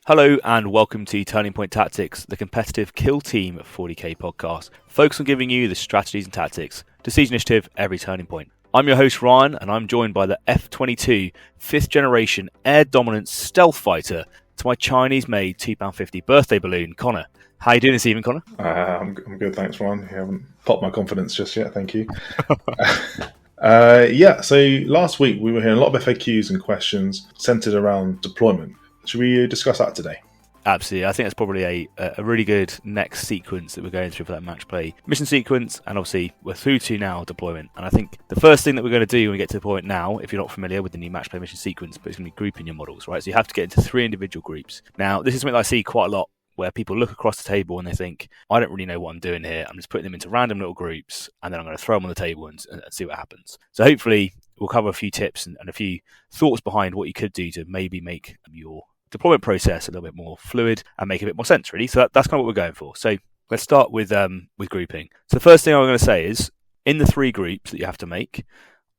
Hello and welcome to Turning Point Tactics, the competitive Killteam 40k podcast, focused on giving you the strategies and tactics to siege initiative every turning point. I'm your host Ryan, and I'm joined by the F-22 5th generation air dominant stealth fighter to my Chinese-made £2.50 birthday balloon, Connor. How are you doing this evening, Connor? I'm good, thanks, Ryan. You haven't popped my confidence just yet, thank you. So last week we were hearing a lot of FAQs and questions centered around deployment. Should we discuss that today? Absolutely. I think that's probably a really good next sequence that we're going through for that match play mission sequence, and obviously we're through to now deployment. And I think the first thing that we're going to do when we get to the point now, if you're not familiar with the new match play mission sequence, but it's going to be grouping your models, right? So you have to get into 3 individual groups. Now, this is something that I see quite a lot, where people look across the table and they think, I don't really know what I'm doing here. I'm just putting them into random little groups, and then I'm going to throw them on the table and see what happens. So hopefully we'll cover a few tips and a few thoughts behind what you could do to maybe make your deployment process a little bit more fluid and make a bit more sense, really. So that's kind of what we're going for. So let's start with grouping. So the first thing I'm going to say is, in the 3 groups that you have to make,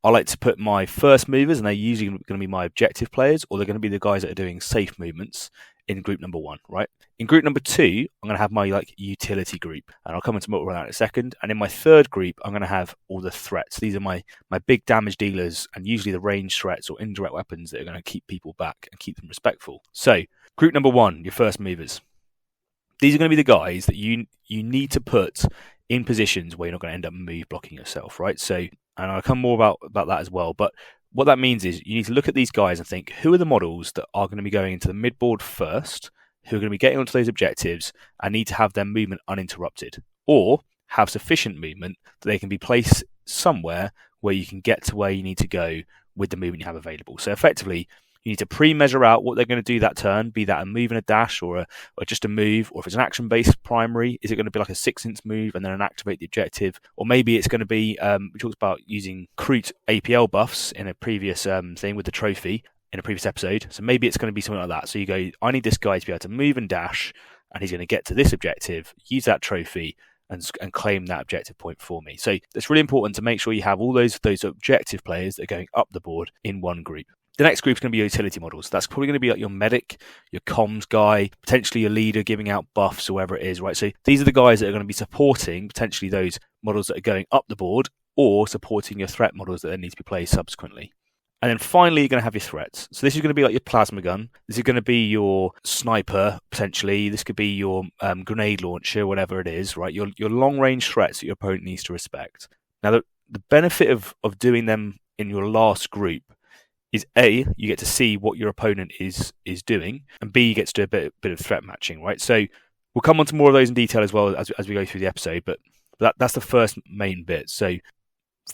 I like to put my first movers, and they're usually going to be my objective players, or they're going to be the guys that are doing safe movements in group number 1, right? In group number 2, I'm going to have my utility group, and I'll come into more on that in a second. And in my 3rd group, I'm going to have all the threats. These are my big damage dealers, and usually the range threats or indirect weapons that are going to keep people back and keep them respectful. So group number 1, your first movers. These are going to be the guys that you need to put in positions where you're not going to end up move blocking yourself, right? So, and I'll come more about that as well, but what that means is you need to look at these guys and think, who are the models that are going to be going into the mid-board first, who are going to be getting onto those objectives and need to have their movement uninterrupted, or have sufficient movement that they can be placed somewhere where you can get to where you need to go with the movement you have available. So effectively, you need to pre-measure out what they're going to do that turn, be that a move and a dash or just a move, or if it's an action-based primary, is it going to be like a 6-inch move and then activate the objective? Or maybe it's going to be, we talked about using Crute APL buffs in a previous thing with the trophy in a previous episode. So maybe it's going to be something like that. So you go, I need this guy to be able to move and dash, and he's going to get to this objective, use that trophy, and claim that objective point for me. So it's really important to make sure you have all those objective players that are going up the board in one group. The next group is going to be your utility models. That's probably going to be like your medic, your comms guy, potentially your leader giving out buffs or whatever it is, right? So these are the guys that are going to be supporting potentially those models that are going up the board, or supporting your threat models that need to be played subsequently. And then finally, you're going to have your threats. So this is going to be like your plasma gun. This is going to be your sniper, potentially. This could be your grenade launcher, whatever it is, right? Your long-range threats that your opponent needs to respect. Now, the benefit of doing them in your last group is A, you get to see what your opponent is doing, and B, you get to do a bit of threat matching, right? So we'll come on to more of those in detail as well as we go through the episode, but that's the first main bit. So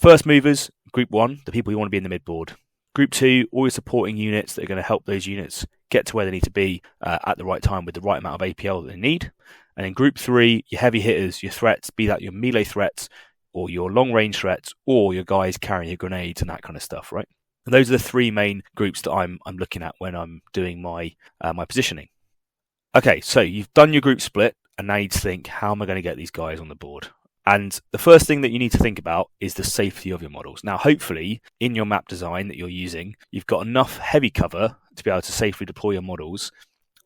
first movers, group 1, the people you want to be in the mid-board. Group 2, all your supporting units that are going to help those units get to where they need to be at the right time with the right amount of APL that they need. And in group 3, your heavy hitters, your threats, be that your melee threats or your long-range threats, or your guys carrying your grenades and that kind of stuff, right? And those are the 3 main groups that I'm looking at when I'm doing my positioning. Okay, so you've done your group split, and now you need to think, how am I going to get these guys on the board? And the first thing that you need to think about is the safety of your models. Now, hopefully, in your map design that you're using, you've got enough heavy cover to be able to safely deploy your models,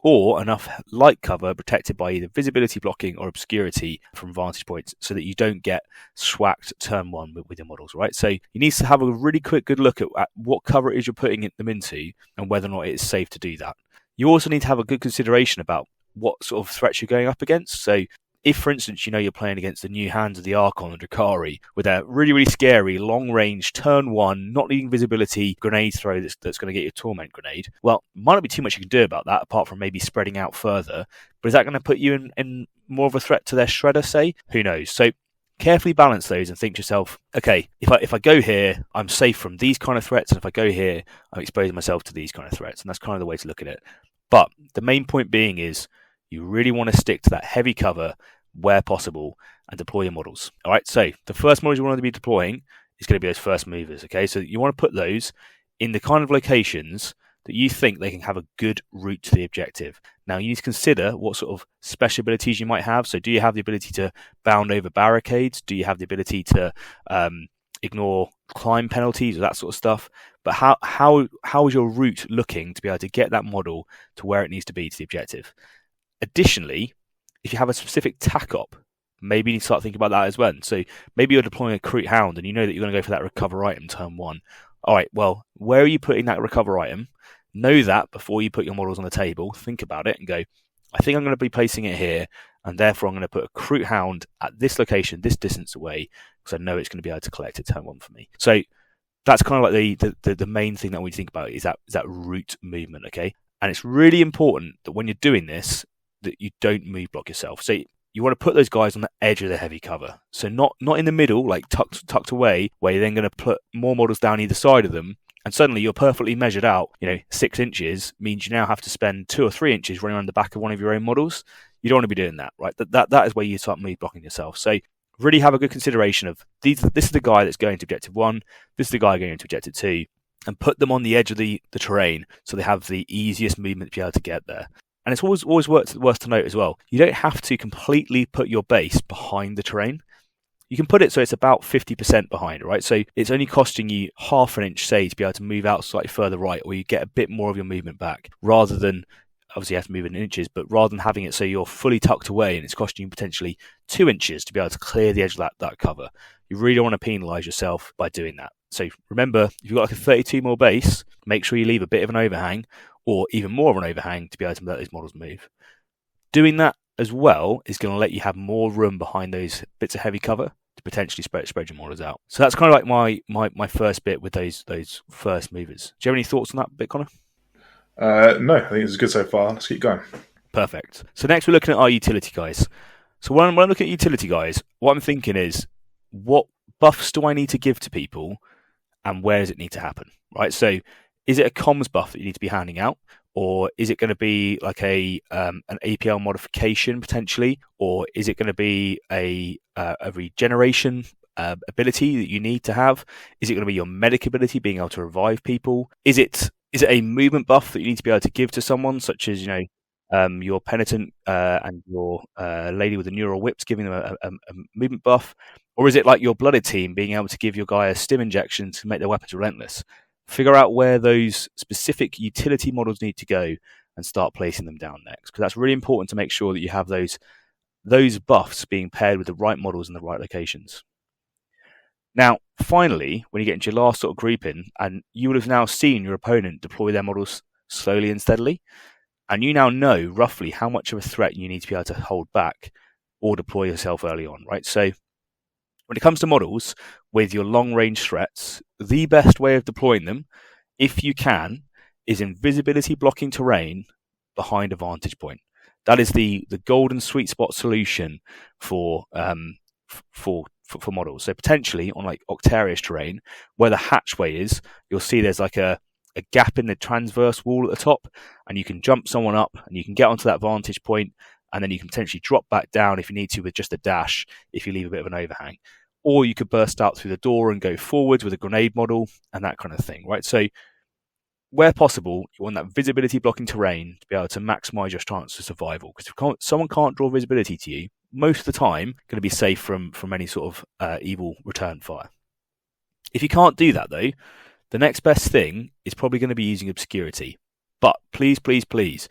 or enough light cover protected by either visibility blocking or obscurity from vantage points, so that you don't get swacked turn 1 with your models, right? So you need to have a really good look at what cover it is you're putting them into and whether or not it is safe to do that. You also need to have a good consideration about what sort of threats you're going up against. So if, for instance, you're playing against the new hands of the Archon and Drakari with a really, really scary, long-range, turn 1, not needing visibility grenade throw that's going to get you a Torment grenade, well, might not be too much you can do about that, apart from maybe spreading out further. But is that going to put you in more of a threat to their Shredder, say? Who knows? So carefully balance those and think to yourself, okay, if I go here, I'm safe from these kind of threats, and if I go here, I'm exposing myself to these kind of threats. And that's kind of the way to look at it. But the main point being is, you really want to stick to that heavy cover where possible and deploy your models. All right, so the first models you want to be deploying is going to be those first movers, okay? So you want to put those in the kind of locations that you think they can have a good route to the objective. Now, you need to consider what sort of special abilities you might have. So do you have the ability to bound over barricades? Do you have the ability to ignore climb penalties or that sort of stuff. But how is your route looking to be able to get that model to where it needs to be to the objective? Additionally, if you have a specific tack op, maybe you need to start thinking about that as well. So maybe you're deploying a Crute Hound and you know that you're going to go for that recover item turn 1. All right, well, where are you putting that recover item? Know that before you put your models on the table. Think about it and go, I think I'm going to be placing it here, and therefore I'm going to put a Crute Hound at this location, this distance away, because I know it's going to be able to collect it turn 1 for me. So that's kind of like the main thing that we think about is that route movement, okay? And it's really important that when you're doing this, that you don't move block yourself. So you want to put those guys on the edge of the heavy cover. So not in the middle, like tucked away, where you're then going to put more models down either side of them, and suddenly you're perfectly measured out. 6 inches means you now have to spend 2 or 3 inches running around the back of one of your own models. You don't want to be doing that, right? That is where you start move blocking yourself. So really have a good consideration of this is the guy that's going to objective 1, this is the guy going to objective 2, and put them on the edge of the terrain so they have the easiest movement to be able to get there. And it's always worth to note as well, you don't have to completely put your base behind the terrain. You can put it so it's about 50% behind, right? So it's only costing you half an inch, say, to be able to move out slightly further right, or you get a bit more of your movement back, rather than, obviously you have to move in inches, but rather than having it so you're fully tucked away and it's costing you potentially 2 inches to be able to clear the edge of that cover. You really don't want to penalise yourself by doing that. So remember, if you've got like a 32 mil base, make sure you leave a bit of an overhang, or even more of an overhang, to be able to let those models move. Doing that as well is going to let you have more room behind those bits of heavy cover to potentially spread your models out. So that's kind of like my first bit with those first movers. Do you have any thoughts on that bit, Connor? No, I think it's good so far. Let's keep going. Perfect. So next we're looking at our utility guys. So when I'm looking at utility guys, what I'm thinking is, what buffs do I need to give to people, and where does it need to happen? Right. So is it a comms buff that you need to be handing out, or is it going to be like an APL modification potentially, or is it going to be a regeneration ability that you need to have? Is it going to be your medic ability, being able to revive people? Is it a movement buff that you need to be able to give to someone, such as your penitent and your lady with the neural whips, giving them a movement buff? Or is it like your blooded team being able to give your guy a stim injection to make their weapons relentless? Figure out where those specific utility models need to go and start placing them down next, because that's really important to make sure that you have those buffs being paired with the right models in the right locations. Now, finally, when you get into your last sort of grouping, and you would have now seen your opponent deploy their models slowly and steadily, and you now know roughly how much of a threat you need to be able to hold back or deploy yourself early on, right? So when it comes to models with your long-range threats, the best way of deploying them, if you can, is invisibility blocking terrain behind a vantage point. That is the golden sweet spot solution for models. So potentially on like Octarius terrain, where the hatchway is, you'll see there's like a gap in the transverse wall at the top, and you can jump someone up and you can get onto that vantage point, and then you can potentially drop back down if you need to with just a dash if you leave a bit of an overhang. Or you could burst out through the door and go forwards with a grenade model and that kind of thing, right? So where possible, you want that visibility blocking terrain to be able to maximize your chance of survival. Because if someone can't draw visibility to you, most of the time going to be safe from any sort of evil return fire. If you can't do that though, the next best thing is probably going to be using obscurity. But please, please, please,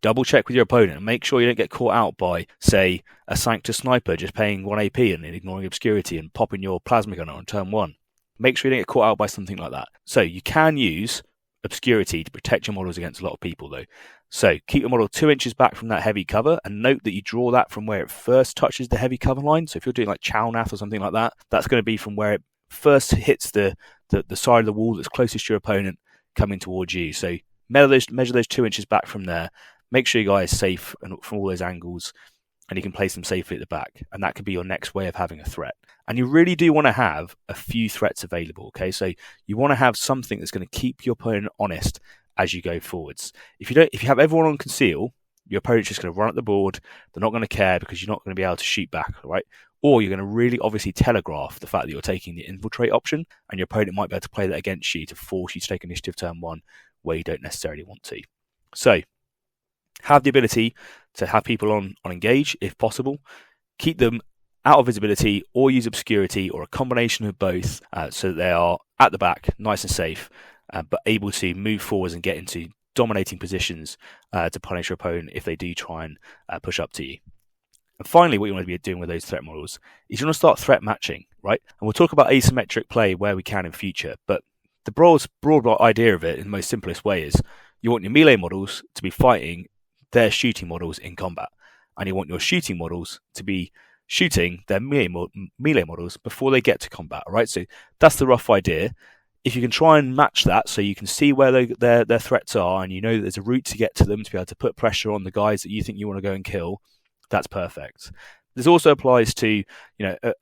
double check with your opponent and make sure you don't get caught out by, say, a Sanctus sniper just paying 1 AP and ignoring obscurity and popping your plasma gun on turn 1. Make sure you don't get caught out by something like that. So you can use obscurity to protect your models against a lot of people though. So keep your model 2 inches back from that heavy cover, and note that you draw that from where it first touches the heavy cover line. So if you're doing like Chownath or something like that, that's going to be from where it first hits the side of the wall that's closest to your opponent coming towards you. So measure those 2 inches back from there. Make sure your guy is safe from all those angles, and you can place them safely at the back. And that could be your next way of having a threat. And you really do want to have a few threats available, okay? So you want to have something that's going to keep your opponent honest as you go forwards. If you have everyone on conceal, your opponent's just going to run at the board. They're not going to care because you're not going to be able to shoot back, right? Or you're going to really obviously telegraph the fact that you're taking the infiltrate option, and your opponent might be able to play that against you to force you to take initiative turn 1 where you don't necessarily want to. So have the ability to have people on engage if possible. Keep them out of visibility or use obscurity or a combination of both, so that they are at the back, nice and safe, but able to move forwards and get into dominating positions to punish your opponent if they do try and push up to you. And finally, what you want to be doing with those threat models is you want to start threat matching, right? And we'll talk about asymmetric play where we can in future, but the broad idea of it in the most simplest way is you want your melee models to be fighting their shooting models in combat, and you want your shooting models to be shooting their melee models before they get to combat, right? So that's the rough idea. If you can try and match that so you can see where their threats are, and you know that there's a route to get to them to be able to put pressure on the guys that you think you want to go and kill, that's perfect. This also applies to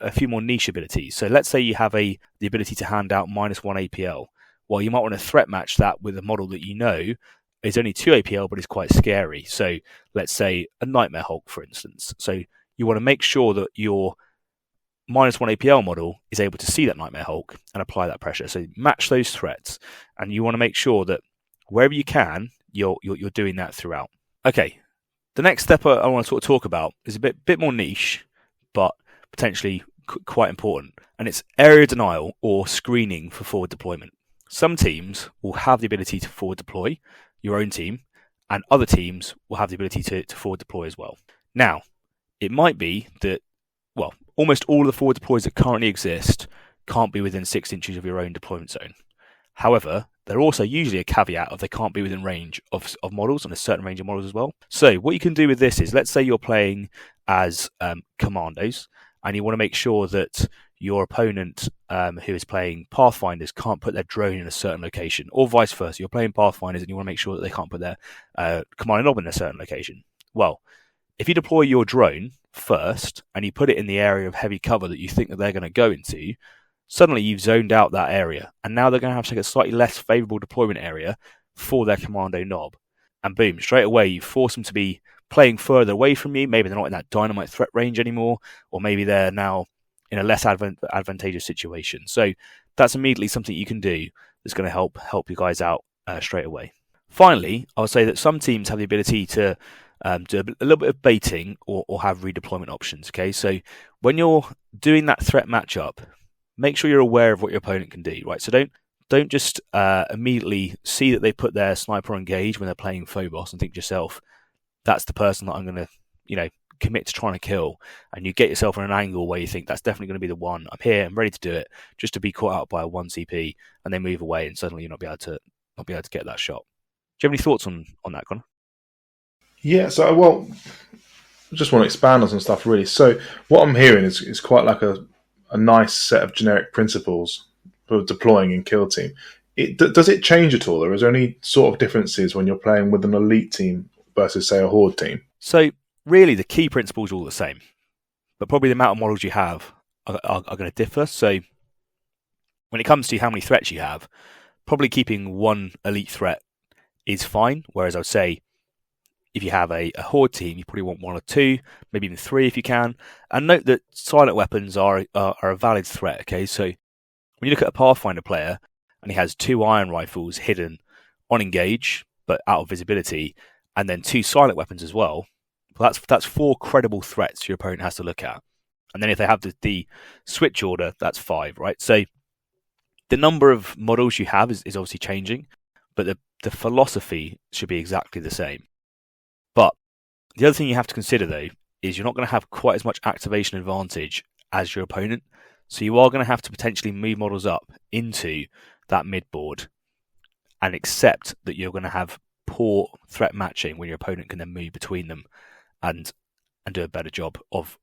a few more niche abilities. So let's say you have the ability to hand out -1 APL. Well, you might want to threat match that with a model that you know is only 2 APL but is quite scary. So let's say a Nightmare Hulk, for instance. So you want to make sure that your -1 APL model is able to see that Nightmare Hulk and apply that pressure. So match those threats, and you want to make sure that wherever you can, you're doing that throughout. Okay. The next step I want to sort of talk about is a bit more niche, but potentially quite important, and it's area denial or screening for forward deployment. Some teams will have the ability to forward deploy, your own team, and other teams will have the ability to forward deploy as well. Now, it might be that, well, almost all of the forward deploys that currently exist can't be within 6 inches of your own deployment zone. However, they're also usually a caveat of they can't be within range of models, and a certain range of models as well. So what you can do with this is, let's say you're playing as commandos, and you want to make sure that your opponent who is playing Pathfinders can't put their drone in a certain location, or vice versa. You're playing Pathfinders and you want to make sure that they can't put their command knob in a certain location. Well, if you deploy your drone first and you put it in the area of heavy cover that you think that they're going to go into, suddenly you've zoned out that area, and now they're going to have to take a slightly less favourable deployment area for their commando knob. And boom, straight away you force them to be playing further away from you. Maybe they're not in that dynamite threat range anymore, or maybe they're now in a less advantageous situation. So that's immediately something you can do that's going to help you guys out straight away. Finally, I would say that some teams have the ability to do a little bit of baiting or have redeployment options. Okay, so when you're doing that threat matchup, make sure you're aware of what your opponent can do, right? So don't just immediately see that they put their sniper on engage when they're playing Phobos and think to yourself, that's the person that I'm going to, commit to trying to kill. And you get yourself in an angle where you think that's definitely going to be the one. I'm here, I'm ready to do it, just to be caught out by a 1 CP, and they move away, and suddenly you're not be able to get that shot. Do you have any thoughts on that, Connor? Yeah, so I just want to expand on some stuff really. So what I'm hearing is quite like a nice set of generic principles for deploying in Killteam. Does it change at all, or is there any sort of differences when you're playing with an elite team versus, say, a Horde team? So really, the key principles are all the same, but probably the amount of models you have are going to differ. So when it comes to how many threats you have, probably keeping one elite threat is fine, whereas I would say if you have a Horde team, you probably want 1 or 2, maybe even 3 if you can. And note that silent weapons are a valid threat, okay? So when you look at a Pathfinder player and he has 2 iron rifles hidden on engage but out of visibility, and then 2 silent weapons as well, that's 4 credible threats your opponent has to look at. And then if they have the switch order, that's 5, right? So the number of models you have is obviously changing, but the philosophy should be exactly the same. But the other thing you have to consider, though, is you're not going to have quite as much activation advantage as your opponent. So you are going to have to potentially move models up into that mid-board and accept that you're going to have poor threat matching when your opponent can then move between them and do a better job of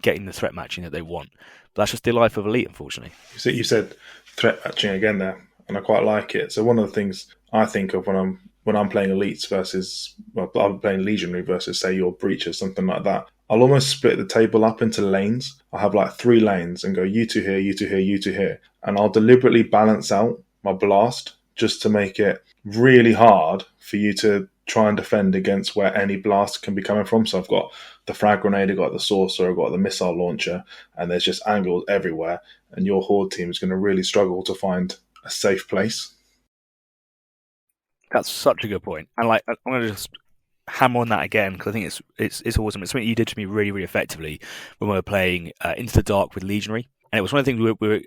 getting the threat matching that they want. But that's just the life of Elite, unfortunately. So you said threat matching again there, and I quite like it. So one of the things I think of when I'm playing elites versus, well, I'm playing legionary versus, say, your breachers, something like that, I'll almost split the table up into lanes. I'll have like 3 lanes and go, you 2 here, you 2 here, you 2 here. And I'll deliberately balance out my blast just to make it really hard for you to try and defend against where any blast can be coming from. So I've got the frag grenade, I've got the sorcerer, I've got the missile launcher, and there's just angles everywhere. And your Horde team is going to really struggle to find a safe place. That's such a good point. And I'm going to just hammer on that again, because I think it's awesome. It's something you did to me really, really effectively when we were playing Into the Dark with Legionary, and it was one of the things we were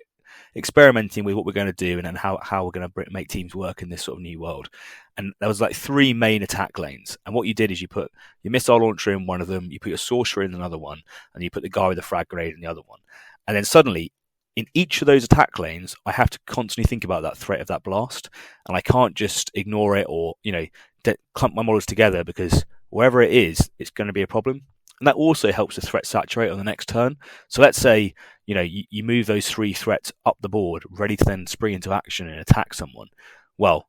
experimenting with what we're going to do and how we're going to make teams work in this sort of new world. And there was like 3 main attack lanes, and what you did is you put your missile launcher in one of them, you put your sorcerer in another one, and you put the guy with the frag grenade in the other one. And then suddenly, in each of those attack lanes, I have to constantly think about that threat of that blast, and I can't just ignore it or clump my models together, because wherever it is, it's going to be a problem. And that also helps the threat saturate on the next turn. So let's say you move those 3 threats up the board, ready to then spring into action and attack someone. Well,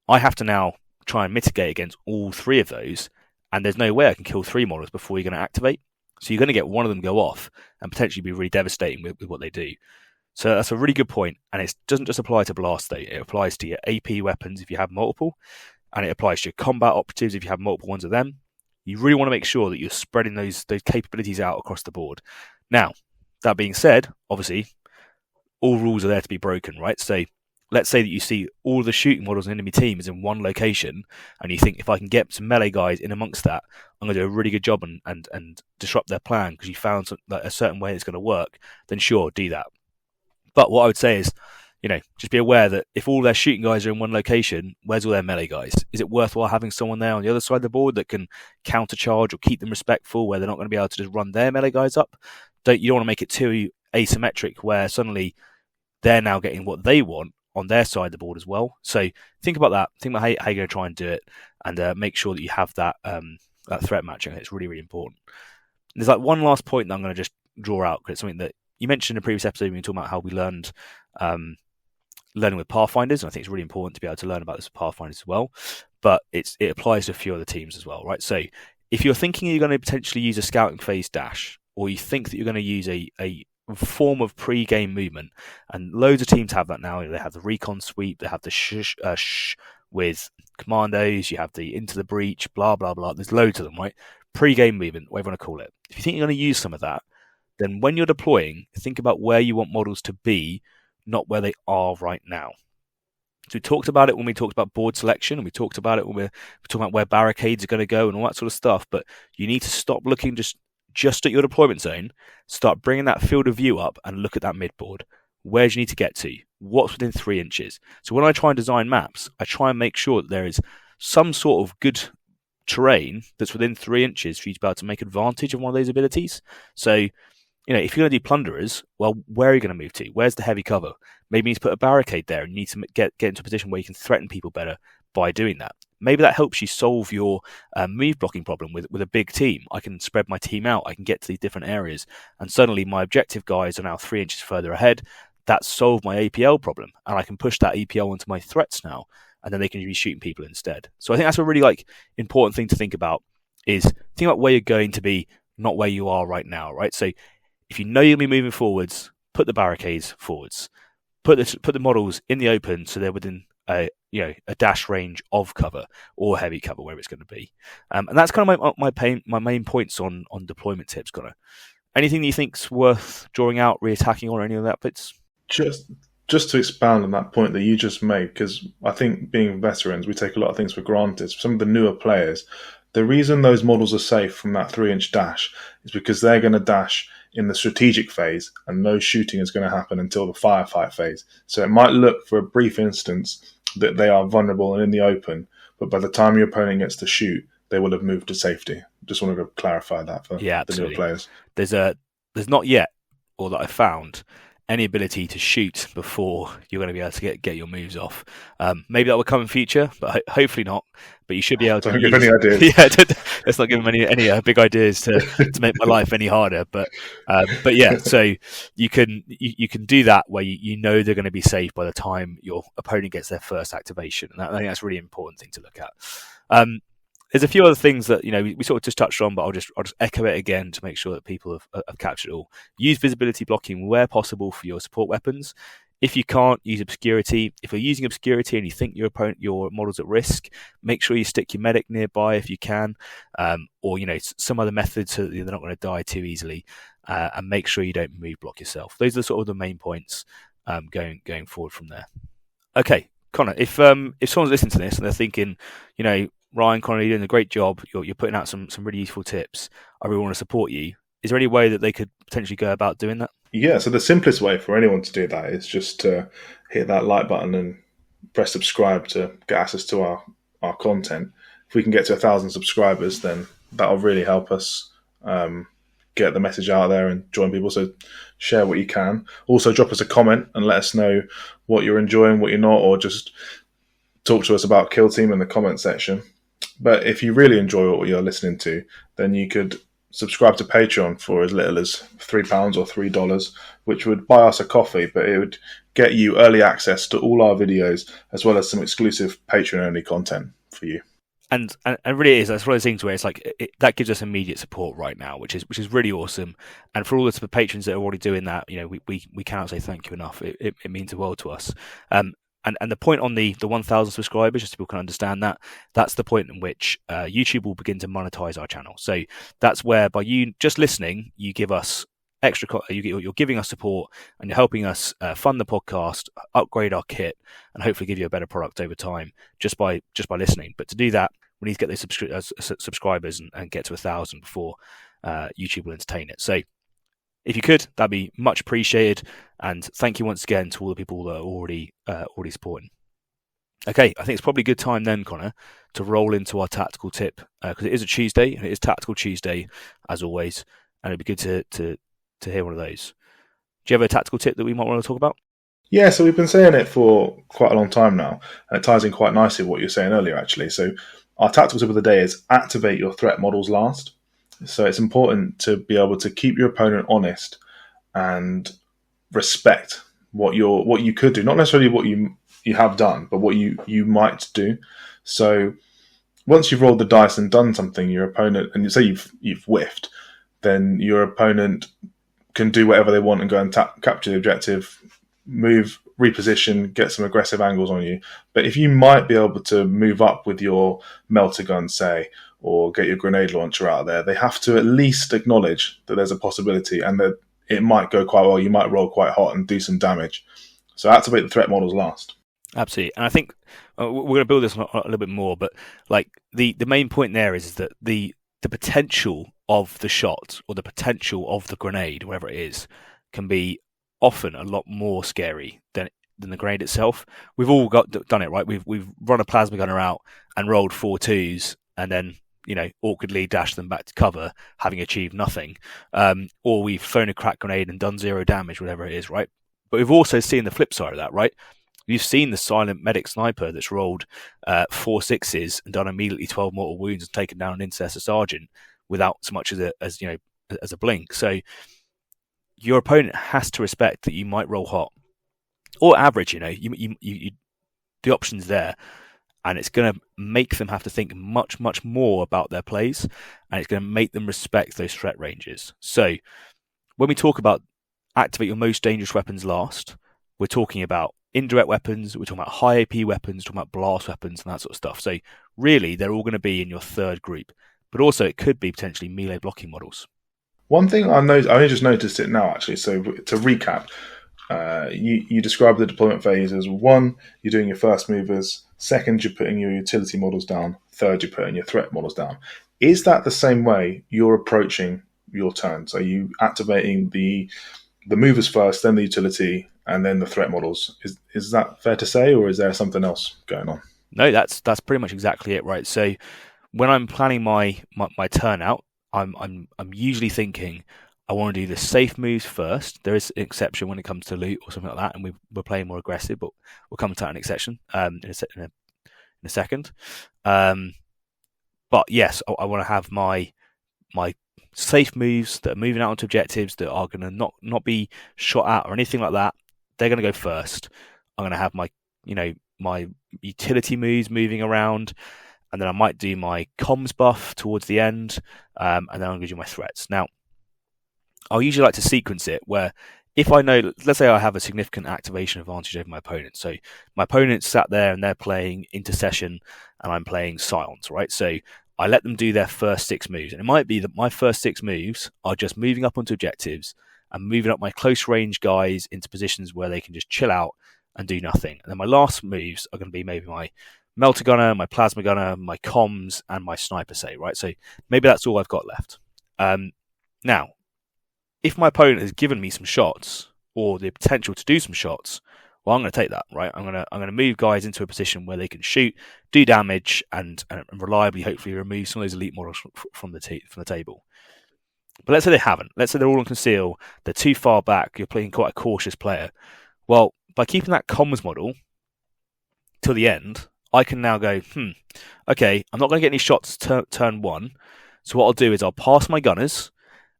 I have to now try and mitigate against all 3 of those, and there's no way I can kill 3 models before you're going to activate. So you're going to get one of them go off and potentially be really devastating with what they do. So that's a really good point, and it doesn't just apply to blast state. It applies to your AP weapons if you have multiple, and it applies to your combat operatives if you have multiple ones of them. You really want to make sure that you're spreading those capabilities out across the board. Now, that being said, obviously, all rules are there to be broken, right? So let's say that you see all the shooting models in an enemy team is in one location, and you think, if I can get some melee guys in amongst that, I'm going to do a really good job and disrupt their plan because you found a certain way it's going to work, then sure, do that. But what I would say is, just be aware that if all their shooting guys are in one location, where's all their melee guys? Is it worthwhile having someone there on the other side of the board that can countercharge or keep them respectful, where they're not going to be able to just run their melee guys up? You don't want to make it too asymmetric, where suddenly they're now getting what they want on their side of the board as well. So think about that. Think about how you're going to try and do it, and make sure that you have that threat matching. It's really, really important. And there's like one last point that I'm going to just draw out, because it's something that you mentioned in a previous episode when we were talking about how we learned learning with Pathfinders, and I think it's really important to be able to learn about this with Pathfinders as well. But it applies to a few other teams as well, right? So if you're thinking you're going to potentially use a scouting phase dash, or you think that you're going to use a form of pre-game movement, and loads of teams have that now. They have the recon sweep, they have the shh with commandos, you have the into the breach, blah blah blah. There's loads of them, right? Pre-game movement, whatever you want to call it. If you think you're going to use some of that, then when you're deploying, think about where you want models to be, not where they are right now. So we talked about it when we talked about board selection, and we talked about it when we're talking about where barricades are going to go and all that sort of stuff. But you need to stop looking just at your deployment zone, start bringing that field of view up and look at that midboard. Where do you need to get to? What's within 3 inches? So when I try and design maps, I try and make sure that there is some sort of good terrain that's within 3 inches for you to be able to make advantage of one of those abilities. So if you're going to do plunderers, well, where are you going to move to? Where's the heavy cover? Maybe you need to put a barricade there, and you need to get into a position where you can threaten people better by doing that. Maybe that helps you solve your move blocking problem with a big team. I can spread my team out, I can get to these different areas, and suddenly my objective guys are now 3 inches further ahead. That's solved my APL problem, and I can push that APL onto my threats now, and then they can be shooting people instead. So I think that's a really important thing to think about, is think about where you're going to be, not where you are right now, right? So if you know you'll be moving forwards, put the barricades forwards. Put the models in the open so they're within a dash range of cover or heavy cover, wherever it's going to be. And that's kind of my main points on deployment tips, Connor. Anything that you think's worth drawing out, reattacking, or any of that bits? Just to expand on that point that you just made, because I think being veterans, we take a lot of things for granted. Some of the newer players, the reason those models are safe from that 3-inch dash is because they're going to dash in the strategic phase, and no shooting is going to happen until the firefight phase. So it might look for a brief instance that they are vulnerable and in the open, but by the time your opponent gets to shoot, they will have moved to safety. Just wanted to clarify that for the newer players. There's not yet, or that I found, any ability to shoot before you're going to be able to get your moves off. Maybe that will come in future, but hopefully not. But you should be able to. Don't give any ideas. Let's not give them any big ideas to make my life any harder. But yeah, so you can do that where you know they're going to be safe by the time your opponent gets their first activation, and I think that's a really important thing to look at. There's a few other things that we sort of just touched on, but I'll just echo it again to make sure that people have captured it all. Use visibility blocking where possible for your support weapons. If you can't, use obscurity. If you're using obscurity and you think your model's at risk, make sure you stick your medic nearby if you can, or some other methods so that they're not going to die too easily, and make sure you don't move block yourself. Those are sort of the main points going forward from there. Okay, Connor, if someone's listening to this and they're thinking, Ryan, Connor, you're doing a great job. You're putting out some really useful tips. I really want to support you. Is there any way that they could potentially go about doing that? Yeah, so the simplest way for anyone to do that is just to hit that like button and press subscribe to get access to our content. If we can get to 1,000 subscribers, then that'll really help us get the message out there and join people. So share what you can. Also, drop us a comment and let us know what you're enjoying, what you're not, or just talk to us about Killteam in the comment section. But if you really enjoy what you're listening to, then you could subscribe to Patreon for as little as £3 or $3, which would buy us a coffee, but it would get you early access to all our videos, as well as some exclusive Patreon-only content for you. And really, that's one of those things where it's like that gives us immediate support right now, which is really awesome. And for all the patrons that are already doing that, we cannot say thank you enough. It means the world to us. And the point on the 1,000 subscribers, just so people can understand that's the point in which YouTube will begin to monetize our channel. So that's where, by you just listening, you give us extra. You're giving us support, and you're helping us fund the podcast, upgrade our kit, and hopefully give you a better product over time just by listening. But to do that, we need to get those subscribers and get to 1,000 before YouTube will entertain it. So if you could, that'd be much appreciated. And thank you once again to all the people that are already supporting. Okay, I think it's probably a good time then, Connor, to roll into our tactical tip, because it is a Tuesday, and it is Tactical Tuesday, as always, and it'd be good to hear one of those. Do you have a tactical tip that we might want to talk about? Yeah, so we've been saying it for quite a long time now, and it ties in quite nicely with what you were saying earlier, actually. So our tactical tip of the day is activate your threat models last. So it's important to be able to keep your opponent honest and respect what you could do, not necessarily what you have done, but what you might do. So once you've rolled the dice and done something, your opponent, and you say you've whiffed, then your opponent can do whatever they want and go and capture the objective, move, reposition, get some aggressive angles on you. But if you might be able to move up with your melter gun, say, or get your grenade launcher out there, they have to at least acknowledge that there's a possibility and that it might go quite well. You might roll quite hot and do some damage. So activate the threat models last. Absolutely. And I think we're going to build this on a little bit more, but like the main point there is that the potential of the shot or the potential of the grenade, whatever it is, can be often a lot more scary than the grenade itself. We've all done it, right? We've run a plasma gunner out and rolled 4 2s and then awkwardly dashed them back to cover, having achieved nothing. Or we've thrown a crack grenade and done 0 damage, whatever it is, right? But we've also seen the flip side of that, right? You've seen the silent medic sniper that's rolled 4 6s and done immediately 12 mortal wounds and taken down an intercessor sergeant without so much as a blink. So your opponent has to respect that you might roll hot or average. The option's there, and it's going to make them have to think much, much more about their plays, and it's going to make them respect those threat ranges. So when we talk about activate your most dangerous weapons last, we're talking about indirect weapons, we're talking about high AP weapons, we're talking about blast weapons and that sort of stuff. So really, they're all going to be in your third group, but also it could be potentially melee blocking models. One thing I only just noticed it now, actually. So to recap, you described the deployment phase as 1, you're doing your first movers, 2nd, you're putting your utility models down, 3rd, you're putting your threat models down. Is that the same way you're approaching your turns? Are you activating the movers first, then the utility, and then the threat models? Is that fair to say, or is there something else going on? No, that's pretty much exactly it, right? So when I'm planning my turnout, I'm usually thinking I want to do the safe moves first. There is an exception when it comes to loot or something like that, and we're playing more aggressive, but we'll come to that an exception in a second. But yes, I want to have my safe moves that are moving out onto objectives that are going to not be shot at or anything like that. They're going to go first. I'm going to have my utility moves moving around, and then I might do my comms buff towards the end, and then I'm going to do my threats. Now, I'll usually like to sequence it where if I know, let's say I have a significant activation advantage over my opponent. So my opponent's sat there and they're playing Intercession and I'm playing Silence, right? So I let them do their first 6 moves. And it might be that my first 6 moves are just moving up onto objectives and moving up my close range guys into positions where they can just chill out and do nothing. And then my last moves are going to be maybe melter gunner, my plasma gunner, my comms, and my sniper, say, right? So maybe that's all I've got left. Now, if my opponent has given me some shots or the potential to do some shots, well, I'm going to take that, right? I'm going to move guys into a position where they can shoot, do damage, and reliably, hopefully, remove some of those elite models from the table. But let's say they haven't. Let's say they're all on conceal. They're too far back. You're playing quite a cautious player. Well, by keeping that comms model till the end, I can now go, okay, I'm not going to get any shots turn one. So what I'll do is I'll pass my gunners,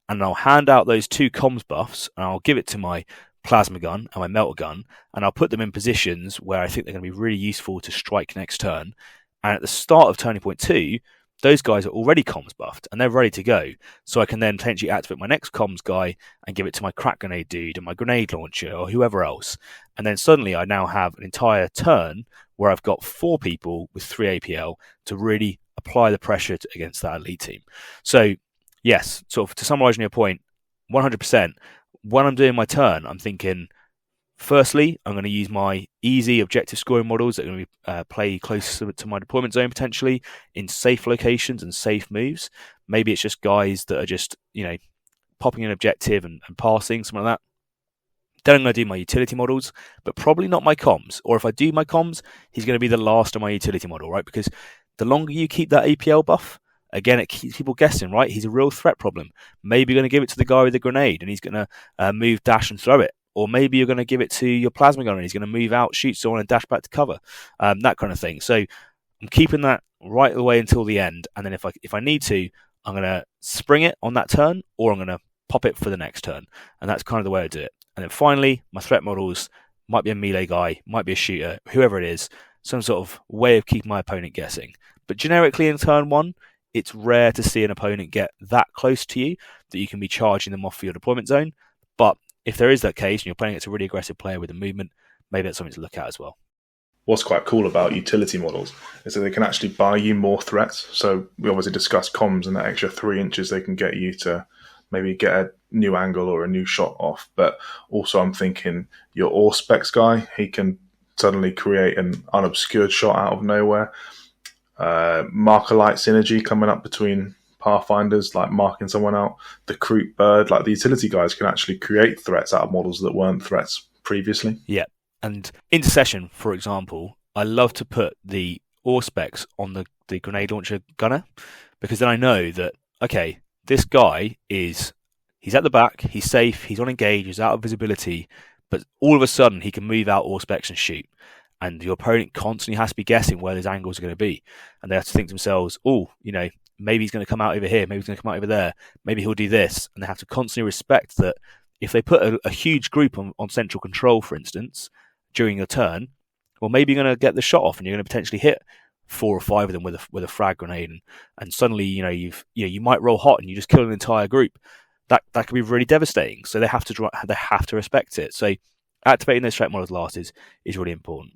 and I'll hand out those 2 comms buffs, and I'll give it to my plasma gun and my melter gun, and I'll put them in positions where I think they're going to be really useful to strike next turn. And at the start of turning point 2, those guys are already comms buffed and they're ready to go. So I can then potentially activate my next comms guy and give it to my crack grenade dude and my grenade launcher or whoever else. And then suddenly I now have an entire turn where I've got 4 people with 3 APL to really apply the pressure against that elite team. So yes, sort of to summarise your point, 100%, when I'm doing my turn, I'm thinking, firstly, I'm going to use my easy objective scoring models that are going to play close to my deployment zone potentially in safe locations and safe moves. Maybe it's just guys that are just, popping an objective and passing, something like that. Then I'm going to do my utility models, but probably not my comms. Or if I do my comms, he's going to be the last of my utility model, right? Because the longer you keep that APL buff, again, it keeps people guessing, right? He's a real threat problem. Maybe you're going to give it to the guy with the grenade and he's going to move, dash, and throw it. Or maybe you're going to give it to your plasma gunner and he's going to move out, shoot someone, and dash back to cover. That kind of thing. So I'm keeping that right the way until the end. And then if I need to, I'm going to spring it on that turn, or I'm going to pop it for the next turn. And that's kind of the way I do it. And then finally, my threat models might be a melee guy, might be a shooter, whoever it is, some sort of way of keeping my opponent guessing. But generically in turn 1, it's rare to see an opponent get that close to you that you can be charging them off for your deployment zone. But if there is that case and you're playing against a really aggressive player with a movement, maybe that's something to look at as well. What's quite cool about utility models is that they can actually buy you more threats. So we obviously discussed comms and that extra 3 inches they can get you to maybe get a new angle or a new shot off. But also I'm thinking your Auspex guy, he can suddenly create an unobscured shot out of nowhere. Marker light synergy coming up between Pathfinders, like marking someone out. The Creep Bird, like the utility guys can actually create threats out of models that weren't threats previously. Yeah, and Intercession, for example, I love to put the Auspex on the grenade launcher gunner, because then I know that, okay, this guy he's at the back, he's safe, he's on engage, he's out of visibility, but all of a sudden he can move out Auspex and shoot. And your opponent constantly has to be guessing where those angles are going to be. And they have to think to themselves, maybe he's going to come out over here, maybe he's going to come out over there, maybe he'll do this. And they have to constantly respect that if they put a huge group on central control, for instance, during your turn, well, maybe you're going to get the shot off and you're going to potentially hit 4 or 5 of them with a frag grenade. And suddenly, you might roll hot and you just kill an entire group. That could be really devastating. So they have to respect it. So activating those threat models last is really important.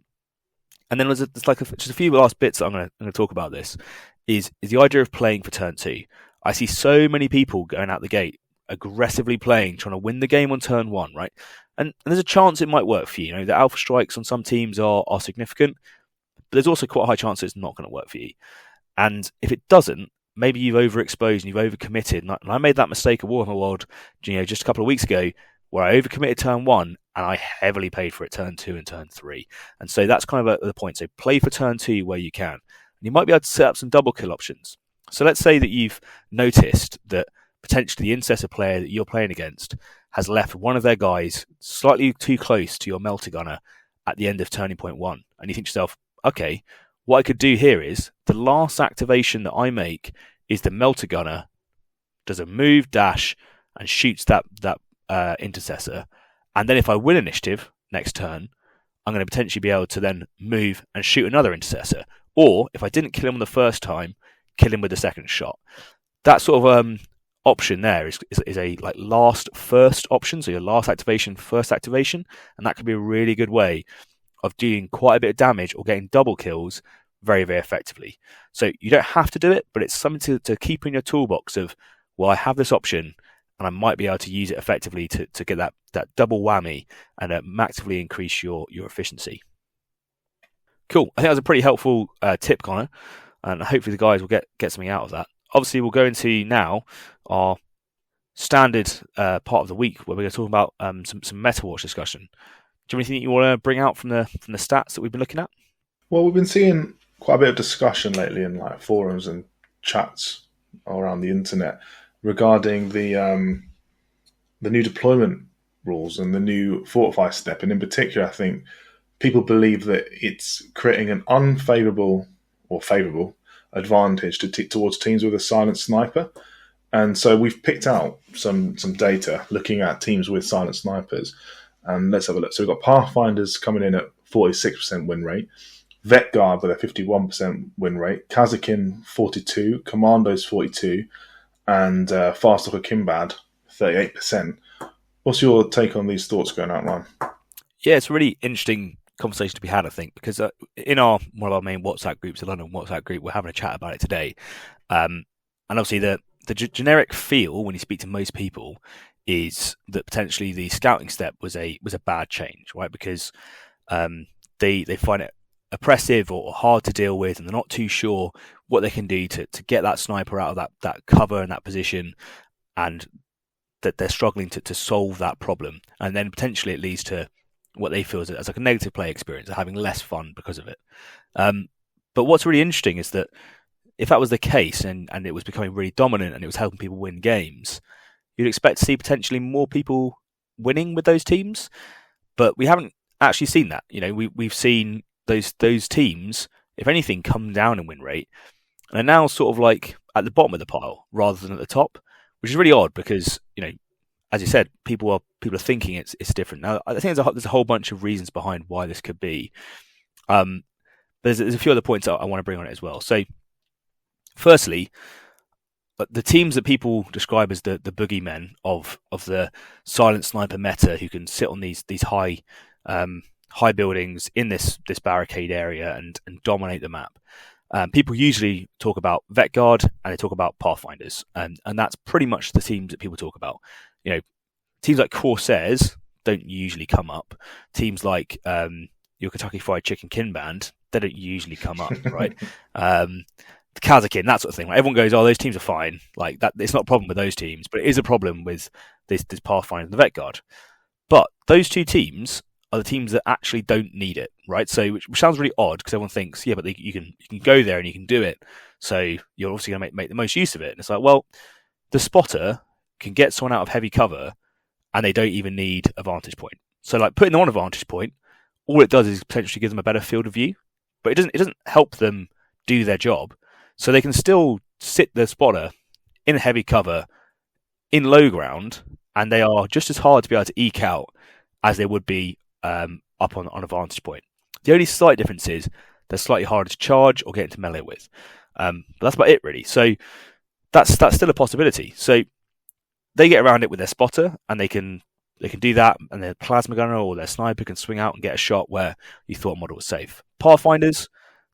And then there's just a few last bits that I'm going to talk about. This is the idea of playing for turn 2. I see so many people going out the gate aggressively playing, trying to win the game on turn 1, right? And there's a chance it might work for you. The alpha strikes on some teams are significant, but there's also quite a high chance that it's not going to work for you. And if it doesn't, maybe you've overexposed and you've overcommitted. And I made that mistake at Warhammer World, just a couple of weeks ago, where I overcommitted turn 1 and I heavily paid for it turn 2 and turn 3. And so that's kind of the point. So play for turn 2 where you can. And you might be able to set up some double kill options. So let's say that you've noticed that potentially the intercessor player that you're playing against has left one of their guys slightly too close to your melter gunner at the end of turning point 1. And you think to yourself, okay, what I could do here is the last activation that I make is the melter gunner does a move, dash, and shoots that intercessor. And then if I win initiative next turn, I'm going to potentially be able to then move and shoot another intercessor. Or if I didn't kill him the first time, kill him with the second shot. That sort of option there is a last first option. So your last activation, first activation. And that could be a really good way of doing quite a bit of damage or getting double kills very, very effectively. So you don't have to do it, but it's something to keep in your toolbox of, well, I have this option and I might be able to use it effectively to get that double whammy and massively increase your efficiency. Cool. I think that was a pretty helpful tip, Connor, and hopefully the guys will get something out of that. Obviously, we'll go into now our standard part of the week where we're going to talk about some meta watch discussion. Do you have anything you want to bring out from the stats that we've been looking at? Well, we've been seeing quite a bit of discussion lately in like forums and chats around the internet regarding the new deployment rules and the new fortify step, and in particular, I think people believe that it's creating an unfavourable or favourable advantage towards teams with a silent sniper. And so we've picked out some data looking at teams with silent snipers. And let's have a look. So we've got Pathfinders coming in at 46% win rate, Vet Guard with a 51% win rate, Kazakin 42, Commandos 42, and Farstalker Kimbad 38%. What's your take on these thoughts going out, Ryan? Yeah, it's a really interesting conversation to be had, I think, because in one of our main WhatsApp groups, the London WhatsApp group, we're having a chat about it today. And obviously the generic feel when you speak to most people is that potentially the scouting step was a bad change, right? Because they find it oppressive or hard to deal with, and they're not too sure what they can do to get that sniper out of that cover and that position, and that they're struggling to solve that problem. And then potentially it leads to what they feel as like a negative play experience, of having less fun because of it. But what's really interesting is that if that was the case and it was becoming really dominant and it was helping people win games, you'd expect to see potentially more people winning with those teams. But we haven't actually seen that. You know, we've seen those teams, if anything, come down in win rate, and are now sort of like at the bottom of the pile rather than at the top, which is really odd because, you know, as you said, people are thinking it's different. Now, I think there's a whole bunch of reasons behind why this could be. There's a few other points I want to bring on it as well. So, firstly, the teams that people describe as the boogeymen of the silent sniper meta, who can sit on these high buildings in this barricade area and dominate the map. People usually talk about Vet Guard and they talk about Pathfinders, and that's pretty much the teams that people talk about. You know, teams like Corsairs don't usually come up. Teams like your Kentucky Fried Chicken Kin Band, they don't usually come up, right? Kazakin, that sort of thing. Like, everyone goes, "Oh, those teams are fine." Like that, it's not a problem with those teams, but it is a problem with this Pathfinder and the Vet Guard. But those two teams are the teams that actually don't need it, right? So, which sounds really odd because everyone thinks, yeah, but you can go there and you can do it. So you're obviously going to make the most use of it. And it's like, well, the spotter can get someone out of heavy cover, and they don't even need a vantage point. So, like, putting them on a vantage point, all it does is potentially give them a better field of view, but it doesn't help them do their job. So they can still sit the spotter in heavy cover, in low ground, and they are just as hard to be able to eke out as they would be up on a vantage point. The only slight difference is they're slightly harder to charge or get into melee with. But that's about it, really. So that's still a possibility. So they get around it with their spotter, and they can do that, and their plasma gunner or their sniper can swing out and get a shot where you thought a model was safe. Pathfinders,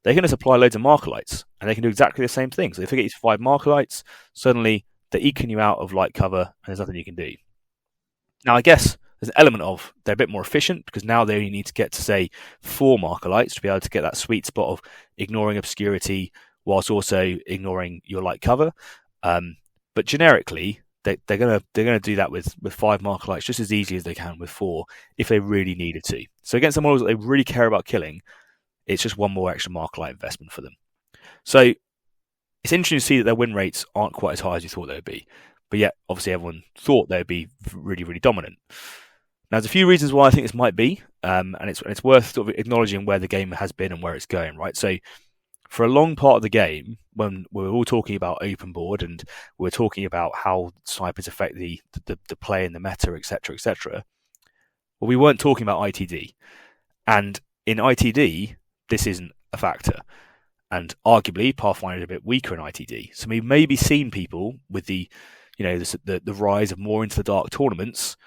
they're going to supply loads of marker lights, and they can do exactly the same thing. So if they get you to 5 marker lights, suddenly they're eking you out of light cover, and there's nothing you can do. Now, I guess there's an element of they're a bit more efficient because now they only need to get to, say, 4 marker lights to be able to get that sweet spot of ignoring obscurity whilst also ignoring your light cover. But generically, they're gonna do that with 5 marker lights just as easy as they can with 4 if they really needed to. So against the models that they really care about killing, it's just one more extra marker light investment for them. So it's interesting to see that their win rates aren't quite as high as you thought they would be. But yet, obviously, everyone thought they would be really, really dominant. Now, there's a few reasons why I think this might be, and it's worth sort of acknowledging where the game has been and where it's going, right? So for a long part of the game, when we were all talking about open board and we were talking about how snipers affect the play in the meta, etc., well, we weren't talking about ITD. And in ITD, this isn't a factor. And arguably, Pathfinder is a bit weaker in ITD. So we've maybe seen people with the rise of more into the dark tournaments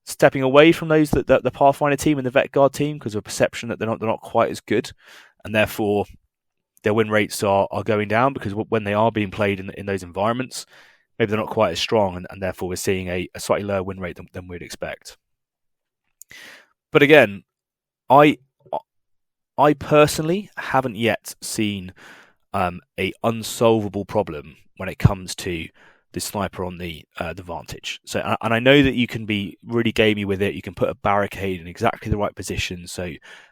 stepping away from those the Pathfinder team and the Vet Guard team because of a perception that they're not quite as good, and therefore their win rates are going down because when they are being played in those environments, maybe they're not quite as strong, and therefore we're seeing a slightly lower win rate than we'd expect. But again, I personally haven't yet seen a unsolvable problem when it comes to the sniper on the Vantage. So, and I know that you can be really gamey with it. You can put a barricade in exactly the right position so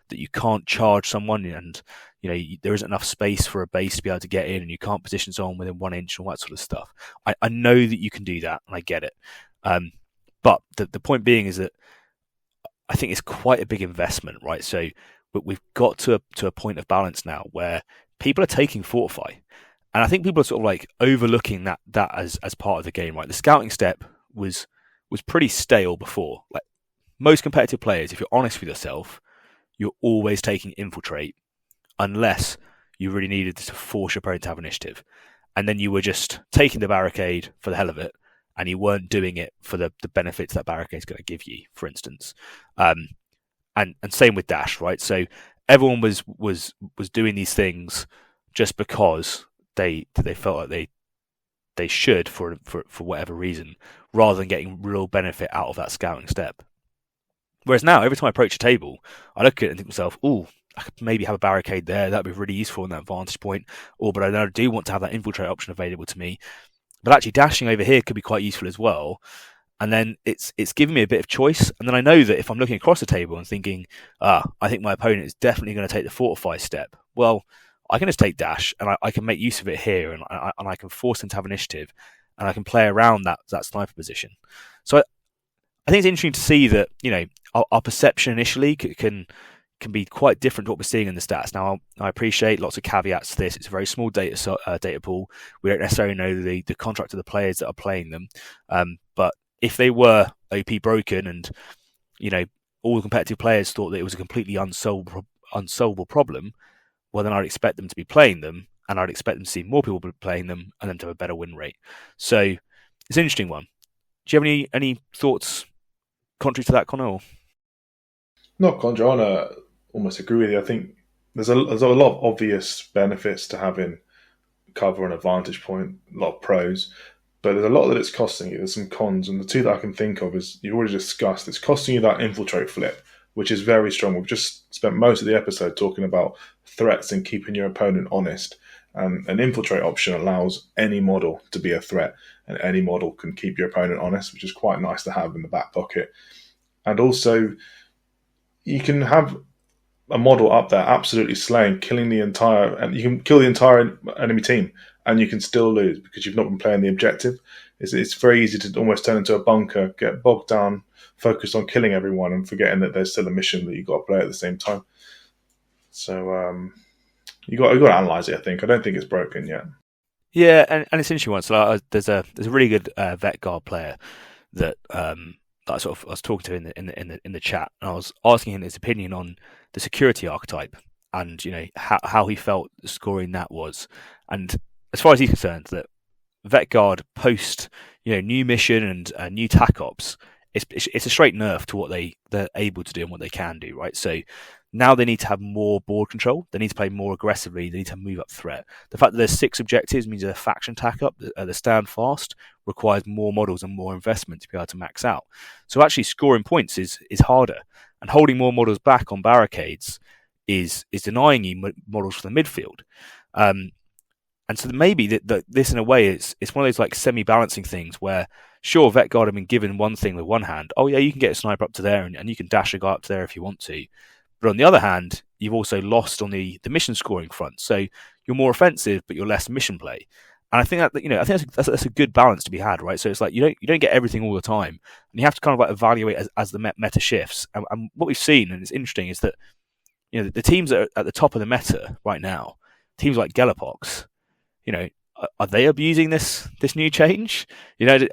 that you can't charge someone, and there isn't enough space for a base to be able to get in, and you can't position someone within 1 inch and all that sort of stuff. I know that you can do that, and I get it. But the point being is that I think it's quite a big investment, right? So we've got to a point of balance now where people are taking Fortify. And I think people are sort of like overlooking that as part of the game, right? The scouting step was pretty stale before. Like most competitive players, if you're honest with yourself, you're always taking infiltrate unless you really needed to force your opponent to have initiative. And then you were just taking the barricade for the hell of it, and you weren't doing it for the benefits that barricade is going to give you, for instance. And same with dash, right? So everyone was doing these things just because they felt like they should for whatever reason, rather than getting real benefit out of that scouting step. Whereas now, every time I approach a table, I look at it and think to myself, "Oh, I could maybe have a barricade there. That'd be really useful in that vantage point." But I do want to have that infiltrate option available to me. But actually, dashing over here could be quite useful as well. And then it's giving me a bit of choice. And then I know that if I'm looking across the table and thinking, I think my opponent is definitely going to take the fortify step, well, I can just take dash and I can make use of it here, and I can force them to have initiative, and I can play around that sniper position. So I think it's interesting to see that our perception initially can be quite different to what we're seeing in the stats. Now, I appreciate lots of caveats to this. It's a very small data pool. We don't necessarily know the contract of the players that are playing them, but if they were OP broken and all the competitive players thought that it was a completely unsolvable problem, well, then I'd expect them to be playing them, and I'd expect them to see more people playing them, and them to have a better win rate. So it's an interesting one. Do you have any thoughts contrary to that, Connor? Not contrary. I want to almost agree with you. I think there's a lot of obvious benefits to having cover and a vantage point, a lot of pros, but there's a lot that it's costing you. There's some cons, and the two that I can think of is you've already discussed. It's costing you that infiltrate flip, which is very strong. We've just spent most of the episode talking about threats and keeping your opponent honest. And an infiltrate option allows any model to be a threat, and any model can keep your opponent honest, which is quite nice to have in the back pocket. And also, you can have a model up there absolutely slaying, killing the entire, and you can kill the entire enemy team, and you can still lose because you've not been playing the objective. It's very easy to almost turn into a bunker, get bogged down, focused on killing everyone, and forgetting that there's still a mission that you've got to play at the same time. So you got to analyze it. I think. I don't think it's broken yet. Yeah, and it's an interesting one. So there's a really good Vet Guard player that I was talking to in the chat, and I was asking him his opinion on the security archetype, and how he felt scoring that was. And as far as he's concerned, that Vet Guard post new mission and new tac ops, it's a straight nerf to what they're able to do and what they can do, right? So now they need to have more board control. They need to play more aggressively. They need to move up threat. The fact that there's 6 objectives means a faction tac up, the stand fast, requires more models and more investment to be able to max out. So actually scoring points is harder, and holding more models back on barricades is denying you models for the midfield. And so maybe this in a way it's one of those like semi-balancing things where sure, Vet Guard have been given one thing with one hand. Oh yeah, you can get a sniper up to there and you can dash a guy up to there if you want to. But on the other hand, you've also lost on the mission scoring front. So you're more offensive, but you're less mission play. And I think that's a good balance to be had, right? So it's like you don't get everything all the time, and you have to kind of like evaluate as the meta shifts. And what we've seen, and it's interesting, is that the teams that are at the top of the meta right now, teams like Galapox, are they abusing this new change? I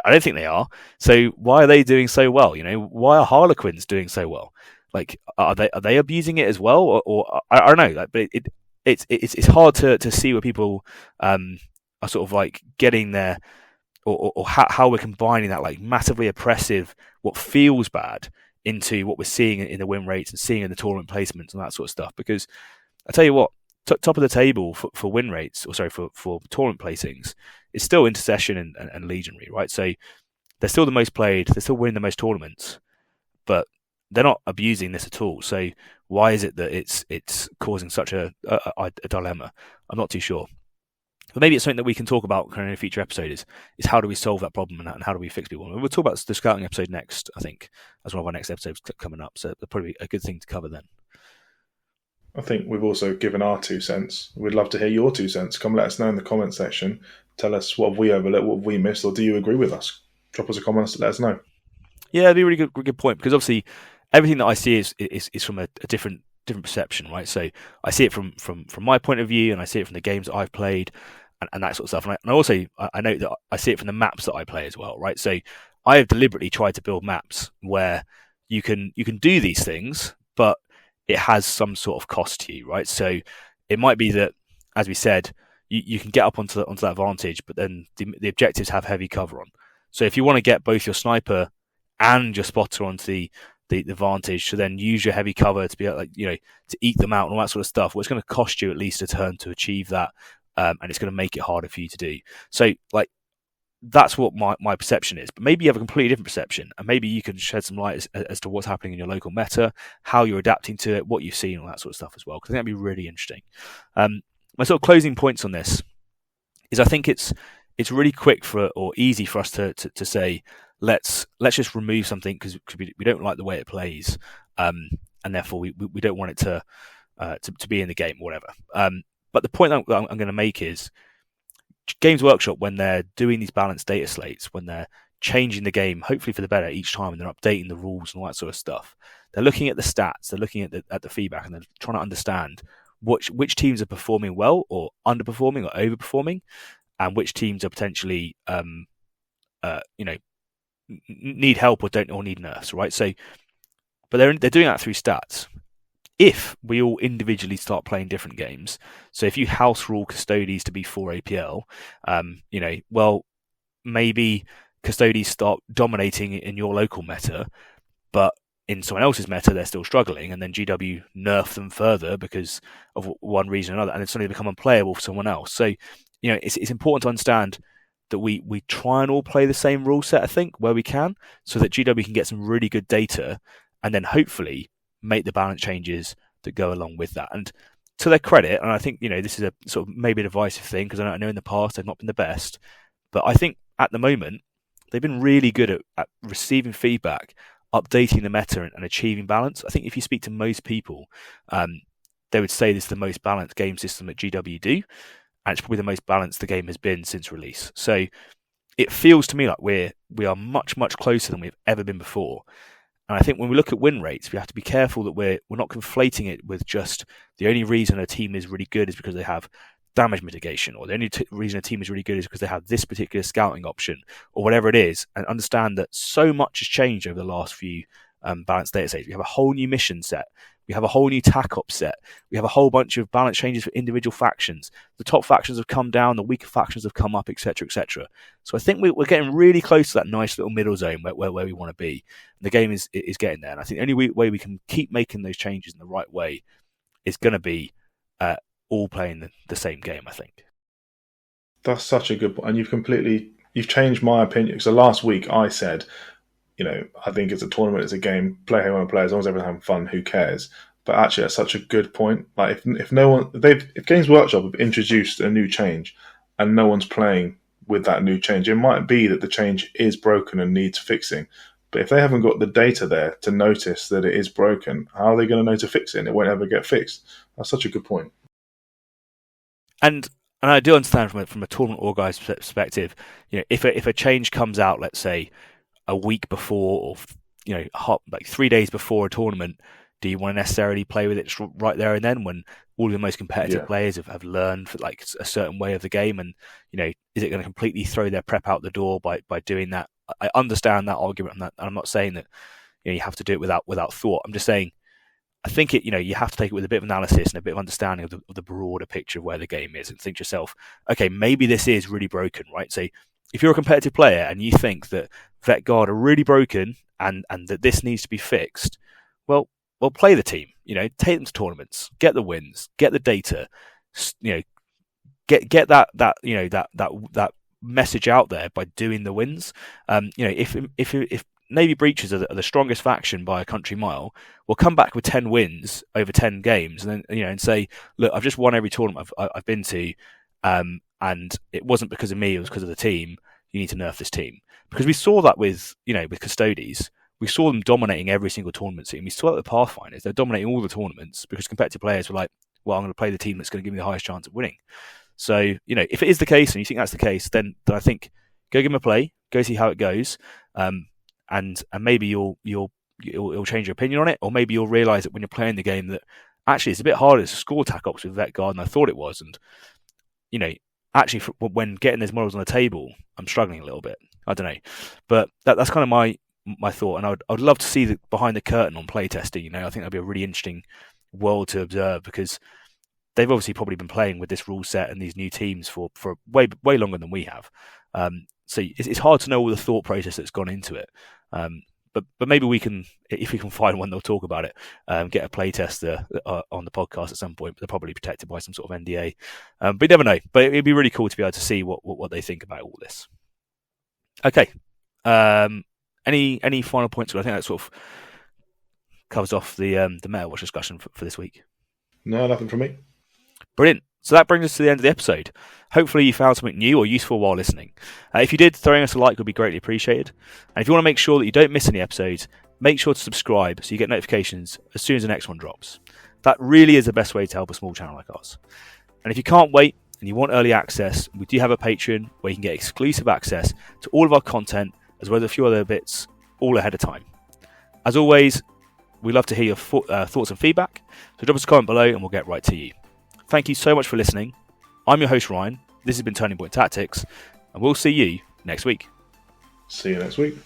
don't think they are. So why are they doing so well? Why are Harlequins doing so well? Like, are they abusing it as well, or I don't know. Like, but it's hard to see where people are sort of like getting there, or how we're combining that like massively oppressive, what feels bad, into what we're seeing in the win rates and seeing in the tournament placements and that sort of stuff. Because I tell you what, top of the table for win rates, or sorry, for tournament placings, is still Intercession and Legionary, right? So they're still the most played, they're still winning the most tournaments, but they're not abusing this at all. So Why is it that it's causing such a dilemma? I'm not too sure. But maybe it's something that we can talk about kind of in a future episode is how do we solve that problem and how do we fix people? And we'll talk about the scouting episode next, I think, as one of our next episodes coming up. So that'll probably be a good thing to cover then. I think we've also given our 2 cents. We'd love to hear your 2 cents. Come let us know in the comment section. Tell us what have we overlooked, what have we missed, or do you agree with us? Drop us a comment to let us know. Yeah, it'd be a really good point, because obviously everything that I see is from a different perception, right? So I see it from my point of view, and I see it from the games that I've played, and that sort of stuff. And I also I note that I see it from the maps that I play as well, right? So I have deliberately tried to build maps where you can do these things, but it has some sort of cost to you, right? So it might be that, as we said, you can get up onto that vantage, but then the objectives have heavy cover on. So if you want to get both your sniper and your spotter onto the vantage to then use your heavy cover to be able, to eke them out and all that sort of stuff, well, it's going to cost you at least a turn to achieve that, and it's going to make it harder for you to do. So that's what my perception is. But maybe you have a completely different perception, and maybe you can shed some light as to what's happening in your local meta, how you're adapting to it, what you've seen, all that sort of stuff as well, because I think that'd be really interesting. My sort of closing points on this is I think it's really quick or easy for us to say, let's just remove something because we don't like the way it plays, and therefore we don't want it to be in the game or whatever. But the point that I'm going to make is Games Workshop, when they're doing these balanced data slates, when they're changing the game, hopefully for the better each time, and they're updating the rules and all that sort of stuff, they're looking at the stats, they're looking at the feedback, and they're trying to understand which teams are performing well or underperforming or overperforming, and which teams are potentially need help or need nerfs, right? So, but they're doing that through stats. If we all individually start playing different games, so if you house rule Custodes to be 4 APL, well, maybe Custodes start dominating in your local meta, but in someone else's meta they're still struggling, and then GW nerf them further because of one reason or another, and then suddenly become unplayable for someone else. So, it's important to understand that we try and all play the same rule set, I think, where we can, so that GW can get some really good data, and then hopefully make the balance changes that go along with that. And to their credit, and I think this is a sort of maybe a divisive thing, because I know in the past they've not been the best, but I think at the moment they've been really good at receiving feedback, updating the meta, and achieving balance. I think if you speak to most people, they would say this is the most balanced game system that GW do, and it's probably the most balanced the game has been since release. So it feels to me like we are much, much closer than we've ever been before. And I think when we look at win rates, we have to be careful that we're not conflating it with just the only reason a team is really good is because they have damage mitigation, or the only reason a team is really good is because they have this particular scouting option, or whatever it is, and understand that so much has changed over the last few balanced data sets. We have a whole new mission set. We have a whole new TAC op set. We have a whole bunch of balance changes for individual factions. The top factions have come down, the weaker factions have come up, etc., etc. So I think we're getting really close to that nice little middle zone where we want to be. And the game is getting there. And I think the only way we can keep making those changes in the right way is going to be all playing the same game, I think. That's such a good point. And you've changed my opinion. So last week I said, I think it's a tournament, it's a game, play how you want to play, as long as everyone's having fun, who cares? But actually, that's such a good point. Like, if Games Workshop have introduced a new change and no one's playing with that new change, it might be that the change is broken and needs fixing. But if they haven't got the data there to notice that it is broken, how are they going to know to fix it? And it won't ever get fixed. That's such a good point. And I do understand from a tournament organizer perspective, if a change comes out, let's say, a week before, or 3 days before a tournament, do you want to necessarily play with it right there and then, when all of the most competitive players have learned for a certain way of the game? And is it going to completely throw their prep out the door by doing that? I understand that argument, and I'm not saying that you have to do it without thought. I'm just saying I think you have to take it with a bit of analysis and a bit of understanding of the broader picture of where the game is, and think to yourself, okay, maybe this is really broken, right? So if you're a competitive player and you think that Vet Guard are really broken and that this needs to be fixed, well, play the team. Take them to tournaments, get the wins, get the data. Get that message out there by doing the wins. If Navy Breaches are the strongest faction by a country mile, will come back with 10 wins over 10 games, and then and say, look, I've just won every tournament I've been to, and it wasn't because of me, it was because of the team. You need to nerf this team, because we saw that with Custodes. We saw them dominating every single tournament scene. We saw that with Pathfinders. They're dominating all the tournaments because competitive players were like, well, I'm going to play the team that's going to give me the highest chance of winning. So, if it is the case and you think that's the case, then I think go give them a play, go see how it goes, and maybe you'll change your opinion on it, or maybe you'll realise that when you're playing the game that actually it's a bit harder to score tac ops with Vet Guard than I thought it was, and actually when getting those models on the table, I'm struggling a little bit. I don't know, but that's kind of my thought, and I'd love to see behind the curtain on playtesting. I think that'd be a really interesting world to observe, because they've obviously probably been playing with this rule set and these new teams for way longer than we have. So it's hard to know all the thought process that's gone into it. But maybe we can, if we can find one, they'll talk about it. Get a playtester on the podcast at some point. But they're probably protected by some sort of NDA. But you never know. But it'd be really cool to be able to see what they think about all this. Okay. Any final points? I think that sort of covers off the Meta Watch discussion for this week. No, nothing from me. Brilliant. So that brings us to the end of the episode. Hopefully you found something new or useful while listening. If you did, throwing us a like would be greatly appreciated. And if you want to make sure that you don't miss any episodes, make sure to subscribe so you get notifications as soon as the next one drops. That really is the best way to help a small channel like ours. And if you can't wait and you want early access, we do have a Patreon where you can get exclusive access to all of our content, as well as a few other bits, all ahead of time. As always, we love to hear your thoughts and feedback, so drop us a comment below and we'll get right to you. Thank you so much for listening. I'm your host, Ryan. This has been Turning Point Tactics, and we'll see you next week. See you next week.